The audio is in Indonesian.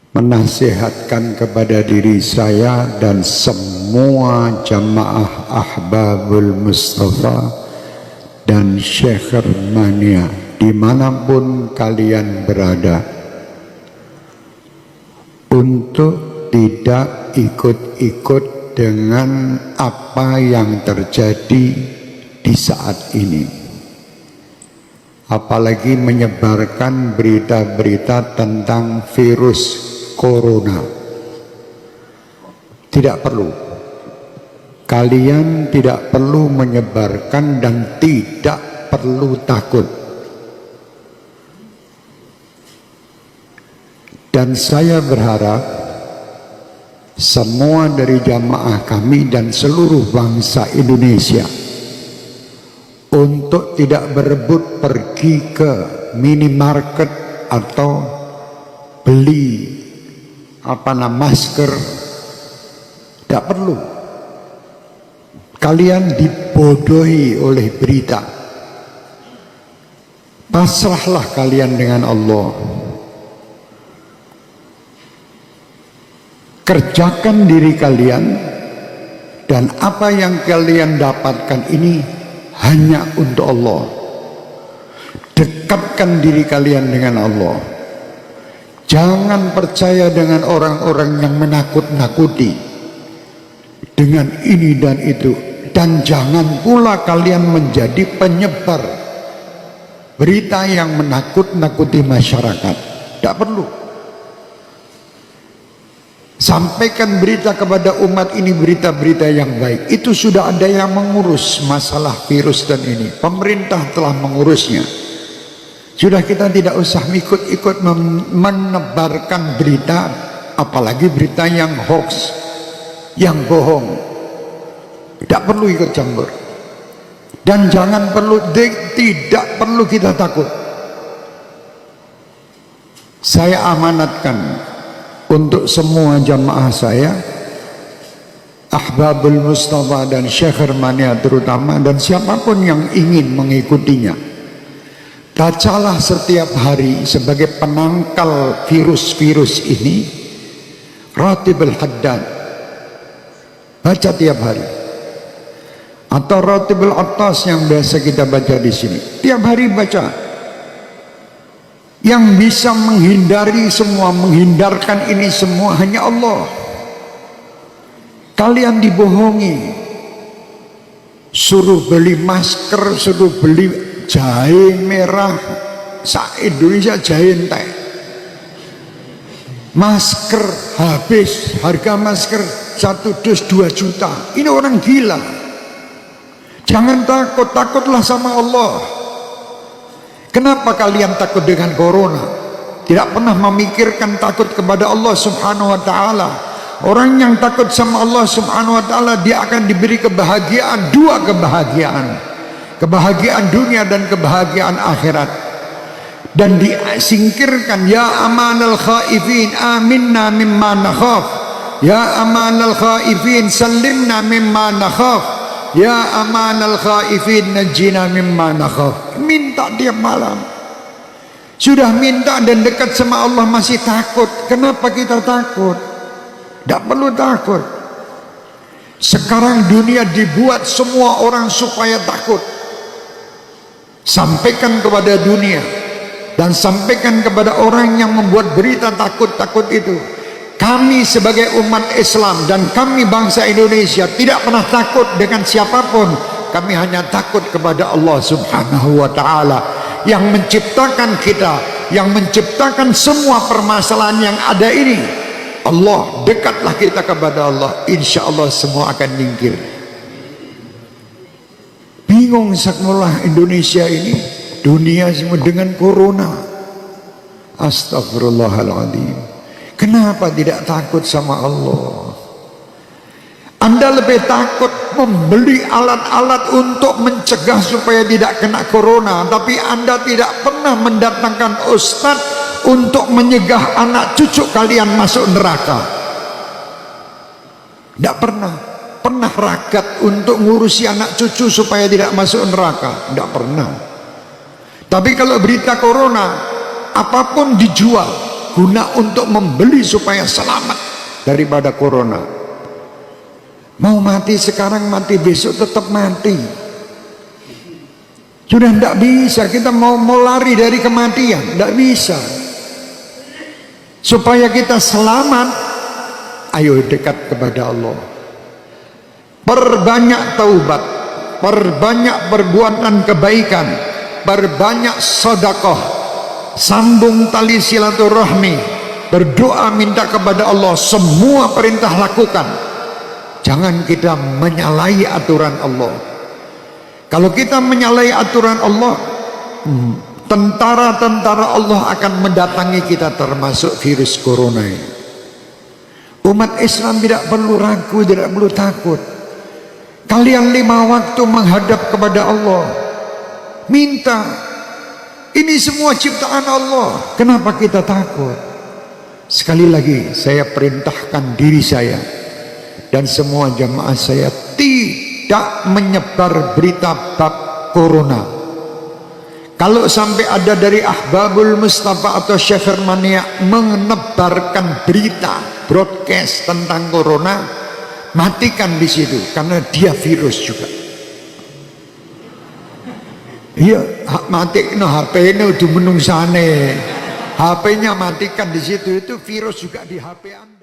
menasihatkan kepada diri saya dan semua jamaah Ahbabul Mustafa dan Syekh Hermania dimanapun kalian berada, untuk tidak ikut-ikut dengan apa yang terjadi di saat ini, apalagi menyebarkan berita-berita tentang virus corona. Tidak perlu. Kalian tidak perlu menyebarkan dan tidak perlu takut. Dan saya berharap semua dari jamaah kami dan seluruh bangsa Indonesia untuk tidak berebut pergi ke minimarket atau beli masker. Tidak perlu. Kalian dibodohi oleh berita. Pasrahlah kalian dengan Allah. Kerjakan diri kalian, dan apa yang kalian dapatkan ini hanya untuk Allah. Dekatkan diri kalian dengan Allah. Jangan percaya dengan orang-orang yang menakut-nakuti dengan ini dan itu, dan jangan pula kalian menjadi penyebar berita yang menakut-nakuti masyarakat. Tidak perlu. Sampaikan berita kepada umat ini, berita-berita yang baik. Itu sudah ada yang mengurus masalah virus dan ini. Pemerintah telah mengurusnya. Sudah, kita tidak usah ikut-ikut menebarkan berita, apalagi berita yang hoax, yang bohong. Tidak perlu ikut campur. Dan jangan perlu, tidak perlu kita takut. Saya amanatkan untuk semua jamaah saya, Ahbabul Mustafa dan Syekh Hermania terutama, dan siapapun yang ingin mengikutinya, bacalah setiap hari sebagai penangkal virus-virus ini Ratibul Haddad. Baca tiap hari. Atau Ratibul Attas yang biasa kita baca di sini. Tiap hari baca. Yang bisa menghindari semua, menghindarkan ini semua hanya Allah. Kalian dibohongi, suruh beli masker, suruh beli jahe merah, se-Indonesia jahe entek. Masker habis, harga masker 1 dus 2 juta. Ini orang gila. Jangan takut, takutlah sama Allah. Kenapa kalian takut dengan corona? Tidak pernah memikirkan takut kepada Allah subhanahu wa ta'ala. Orang yang takut sama Allah subhanahu wa ta'ala, dia akan diberi kebahagiaan, 2 kebahagiaan. Kebahagiaan dunia dan kebahagiaan akhirat. Dan disingkirkan, ya amanal khaifin aminna mimma nakhaf. Ya amanal khaifin sallimna mimma nakhaf. Ya amanal khaifin najjina mimma nakhaf. Minta tiap malam. Sudah minta dan dekat sama Allah masih takut. Kenapa kita takut? Tidak perlu takut. Sekarang dunia dibuat semua orang supaya takut. Sampaikan kepada dunia dan sampaikan kepada orang yang membuat berita takut-takut itu. Kami sebagai umat Islam dan kami bangsa Indonesia tidak pernah takut dengan siapapun. Kami hanya takut kepada Allah subhanahu wa ta'ala yang menciptakan kita, yang menciptakan semua permasalahan yang ada ini. Allah, dekatlah kita kepada Allah, insya Allah semua akan nyingkir. Bingung sekolah Indonesia ini, dunia semua dengan corona. Astagfirullahaladzim. Kenapa tidak takut sama Allah? Anda lebih takut membeli alat-alat untuk mencegah supaya tidak kena corona, tapi Anda tidak pernah mendatangkan ustadz untuk menyegah anak cucu kalian masuk neraka. Tidak pernah. Pernah ragat untuk ngurusi anak cucu supaya tidak masuk neraka? Tidak pernah. Tapi kalau berita corona, apapun dijual, guna untuk membeli supaya selamat daripada corona. Mau mati sekarang, mati besok, tetap mati. Sudah tidak bisa kita mau lari dari kematian, tidak bisa. Supaya kita selamat, ayo dekat kepada Allah. Perbanyak taubat, perbanyak perbuatan kebaikan, perbanyak sedekah, sambung tali silaturahmi, berdoa minta kepada Allah, semua perintah lakukan. Jangan kita menyalahi aturan Allah. Kalau kita menyalahi aturan Allah, tentara-tentara Allah akan mendatangi kita, termasuk virus corona ini. Umat Islam tidak perlu ragu, tidak perlu takut. Kalian 5 waktu menghadap kepada Allah, minta. Ini semua ciptaan Allah. Kenapa kita takut? Sekali lagi saya perintahkan diri saya dan semua jamaah saya tidak menyebar berita bab corona. Kalau sampai ada dari Ahbabul Mustafa atau Syefermania menebarkan berita broadcast tentang corona, matikan di situ, karena dia virus juga. Iya, mati no HP ini udah menungsane. HP-nya matikan di situ, itu virus juga di HP Anda.